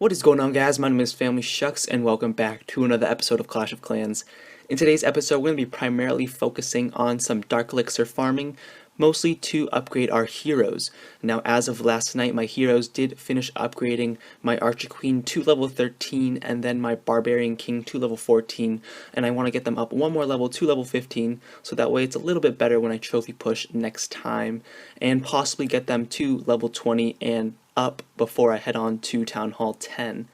What is going on, guys? My name is Phamily Shucks and welcome back to another episode of Clash of Clans. In today's episode, we're going to be primarily focusing on some Dark Elixir farming, mostly to upgrade our heroes. Now, as of last night, my heroes did finish upgrading my Archer Queen to level 13 and then my Barbarian King to level 14, and I want to get them up one more level to level 15, so that way it's a little bit better when I trophy push next time, and possibly get them to level 20 and up before I head on to Town Hall 10.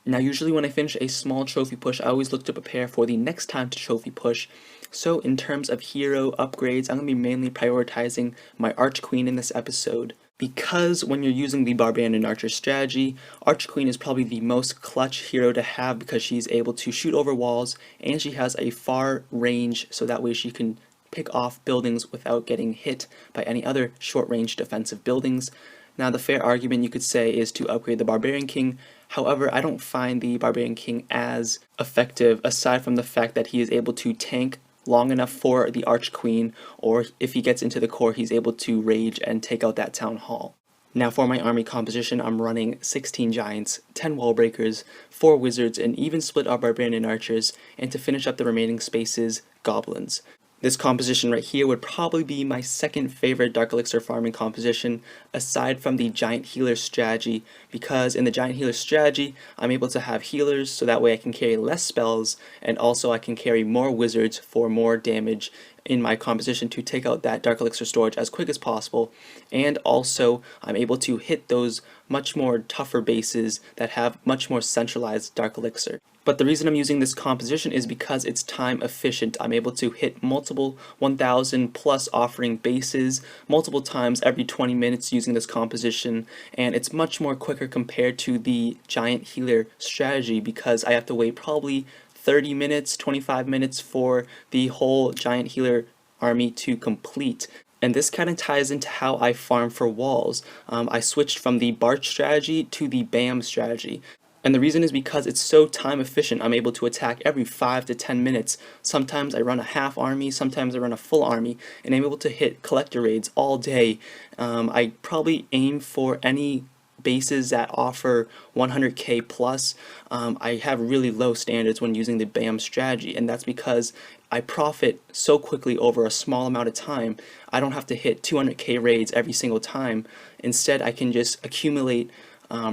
Now, usually when I finish a small trophy push, I always look to prepare for the next time to trophy push. So in terms of hero upgrades, I'm going to be mainly prioritizing my Arch Queen in this episode. Because when you're using the Barbarian and Archer strategy, Arch Queen is probably the most clutch hero to have because she's able to shoot over walls and she has a far range, so that way she can pick off buildings without getting hit by any other short-range defensive buildings. Now, the fair argument you could say is to upgrade the Barbarian King. However, I don't find the Barbarian King as effective, aside from the fact that he is able to tank long enough for the Arch Queen, or if he gets into the core, he's able to rage and take out that Town Hall. Now, for my army composition, I'm running 16 Giants, 10 Wall Breakers, 4 Wizards, and even split our Barbarian and Archers, and to finish up the remaining spaces, Goblins. This composition right here would probably be my second favorite Dark Elixir farming composition, aside from the Giant Healer strategy, because in the Giant Healer strategy, I'm able to have healers so that way I can carry less spells, and also I can carry more wizards for more damage in my composition to take out that Dark Elixir storage as quick as possible, and also I'm able to hit those much more tougher bases that have much more centralized Dark Elixir. But the reason I'm using this composition is because it's time efficient. I'm able to hit multiple 1000 plus offering bases multiple times every 20 minutes using this composition, and it's much more quicker compared to the Giant Healer strategy because I have to wait probably 30 minutes, 25 minutes for the whole Giant Healer army to complete. And this kind of ties into how I farm for walls. I switched from the Barch strategy to the BAM strategy. And the reason is because it's so time efficient. I'm able to attack every 5 to 10 minutes. Sometimes I run a half army, sometimes I run a full army, and I'm able to hit collector raids all day. I probably aim for any bases that offer 100k plus. I have really low standards when using the BAM strategy, and that's because I profit so quickly over a small amount of time. I don't have to hit 200k raids every single time. Instead, I can just accumulate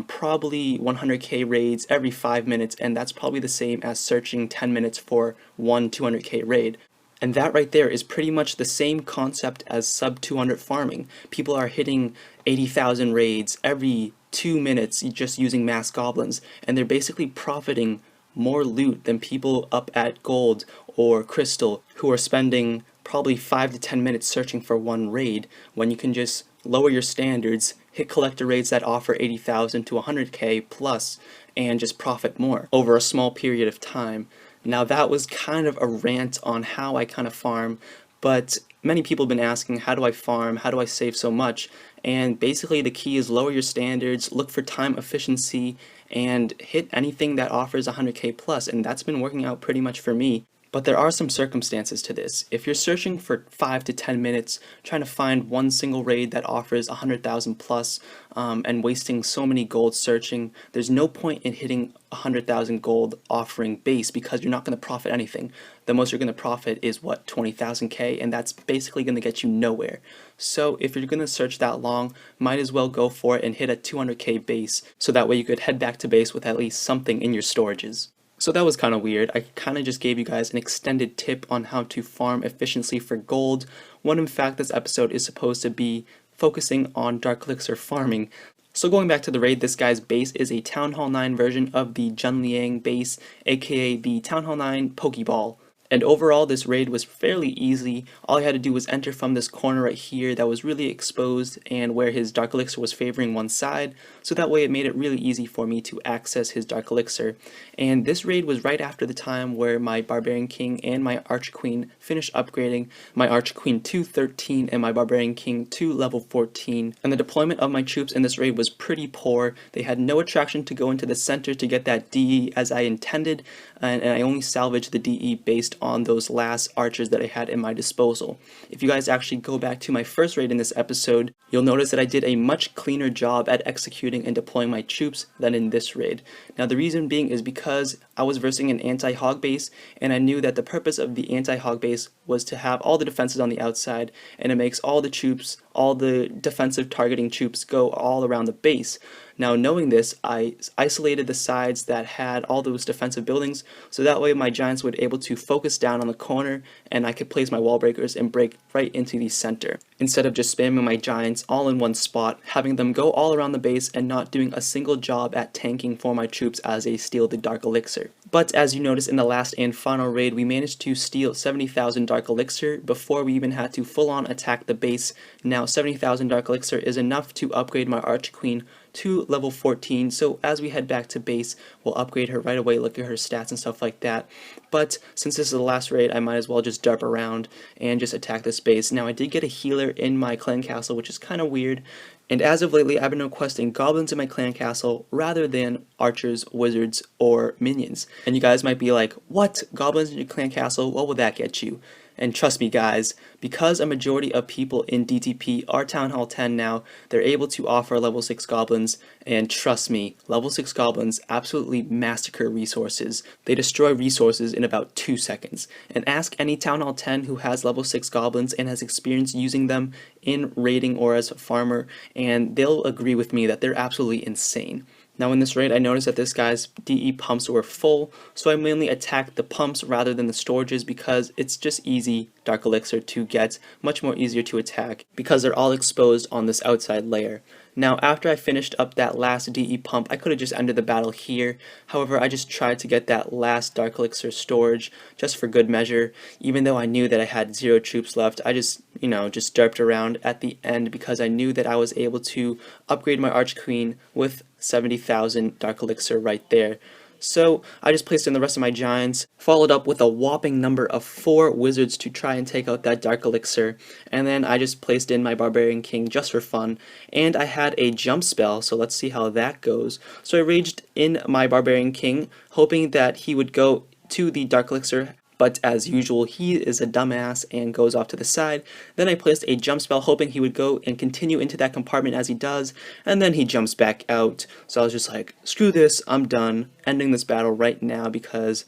probably 100k raids every 5 minutes, and that's probably the same as searching 10 minutes for one 200k raid. And that right there is pretty much the same concept as sub 200 farming. People are hitting 80,000 raids every 2 minutes just using mass goblins, and they're basically profiting more loot than people up at gold or crystal who are spending probably 5 to 10 minutes searching for one raid, when you can just lower your standards, hit collector raids that offer 80,000 to 100k plus, and just profit more over a small period of time. Now, that was kind of a rant on how I kind of farm, but many people have been asking, how do I farm, how do I save so much? And basically the key is lower your standards, look for time efficiency, and hit anything that offers 100k plus, and that's been working out pretty much for me. But there are some circumstances to this. If you're searching for 5 to 10 minutes, trying to find one single raid that offers 100,000 plus, and wasting so many gold searching, there's no point in hitting 100,000 gold offering base because you're not going to profit anything. The most you're going to profit is what, 20,000k, and that's basically going to get you nowhere. So if you're going to search that long, might as well go for it and hit a 200k base, so that way you could head back to base with at least something in your storages. So that was kind of weird. I kind of just gave you guys an extended tip on how to farm efficiently for gold, when in fact this episode is supposed to be focusing on Dark Elixir farming. So going back to the raid, this guy's base is a Town Hall 9 version of the Junliang base, aka the Town Hall 9 Pokeball. And overall, this raid was fairly easy. All I had to do was enter from this corner right here that was really exposed and where his Dark Elixir was favoring one side, so that way it made it really easy for me to access his Dark Elixir. And this raid was right after the time where my Barbarian King and my Archer Queen finished upgrading my Archer Queen to 13 and my Barbarian King to level 14. And the deployment of my troops in this raid was pretty poor. They had no attraction to go into the center to get that DE as I intended, and I only salvaged the DE based based on those last archers that I had in my disposal. If you guys actually go back to my first raid in this episode, you'll notice that I did a much cleaner job at executing and deploying my troops than in this raid. Now the reason being is because I was versing an anti-hog base, and I knew that the purpose of the anti-hog base was to have all the defenses on the outside, and it makes all the troops, all the defensive targeting troops go all around the base. Now knowing this, I isolated the sides that had all those defensive buildings, so that way my giants would be able to focus down on the corner and I could place my wall breakers and break right into the center, instead of just spamming my giants all in one spot, having them go all around the base and not doing a single job at tanking for my troops as they steal the Dark Elixir. But as you noticed in the last and final raid, we managed to steal 70,000 Dark Elixir before we even had to full on attack the base. Now 70,000 Dark Elixir is enough to upgrade my Arch Queen to level 14, so as we head back to base, we'll upgrade her right away, look at her stats and stuff like that. But since this is the last raid, I might as well just derp around and just attack this base. Now I did get a healer in my clan castle, which is kind of weird, and as of lately I've been requesting goblins in my clan castle rather than archers, wizards, or minions. And you guys might be like, what? Goblins in your clan castle? What will that get you? And trust me guys, because a majority of people in DTP are Town Hall 10 now, they're able to offer level 6 goblins, and trust me, level 6 goblins absolutely massacre resources. They destroy resources in about 2 seconds. And ask any Town Hall 10 who has level 6 goblins and has experience using them in raiding or as a farmer, and they'll agree with me that they're absolutely insane. Now in this raid I noticed that this guy's DE pumps were full, so I mainly attacked the pumps rather than the storages because it's just easy Dark Elixir to get, much more easier to attack because they're all exposed on this outside layer. Now after I finished up that last DE pump, I could have just ended the battle here. However, I just tried to get that last Dark Elixir storage just for good measure. Even though I knew that I had 0 troops left, I just derped around at the end because I knew that I was able to upgrade my Arch Queen with 70,000 Dark Elixir right there. So I just placed in the rest of my giants, followed up with a whopping number of 4 wizards to try and take out that Dark Elixir, and then I just placed in my Barbarian King just for fun, and I had a jump spell, so let's see how that goes. So I raged in my Barbarian King, hoping that he would go to the Dark Elixir, but as usual he is a dumbass and goes off to the side. Then I placed a jump spell hoping he would go and continue into that compartment as he does, and then he jumps back out. So I was just like, screw this, I'm done, ending this battle right now because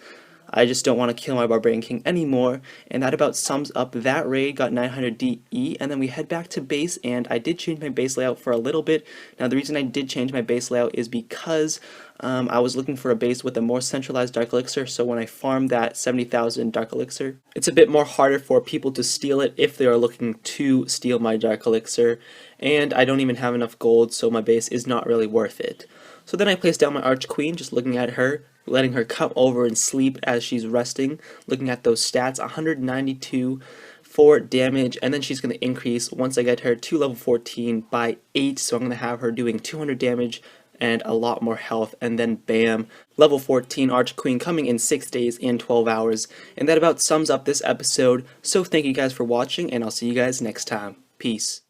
I just don't want to kill my Barbarian King anymore. And that about sums up that raid. Got 900 DE, and then we head back to base, and I did change my base layout for a little bit. Now the reason I did change my base layout is because I was looking for a base with a more centralized Dark Elixir, so when I farmed that 70,000 Dark Elixir, it's a bit more harder for people to steal it if they are looking to steal my Dark Elixir, and I don't even have enough gold, so my base is not really worth it. So then I placed down my Arch Queen, just looking at her, letting her come over and sleep as she's resting, looking at those stats, 192 for damage, and then she's going to increase once I get her to level 14 by 8, so I'm going to have her doing 200 damage and a lot more health, and then bam, level 14 Arch Queen coming in 6 days and 12 hours. And that about sums up this episode, so thank you guys for watching, and I'll see you guys next time. Peace.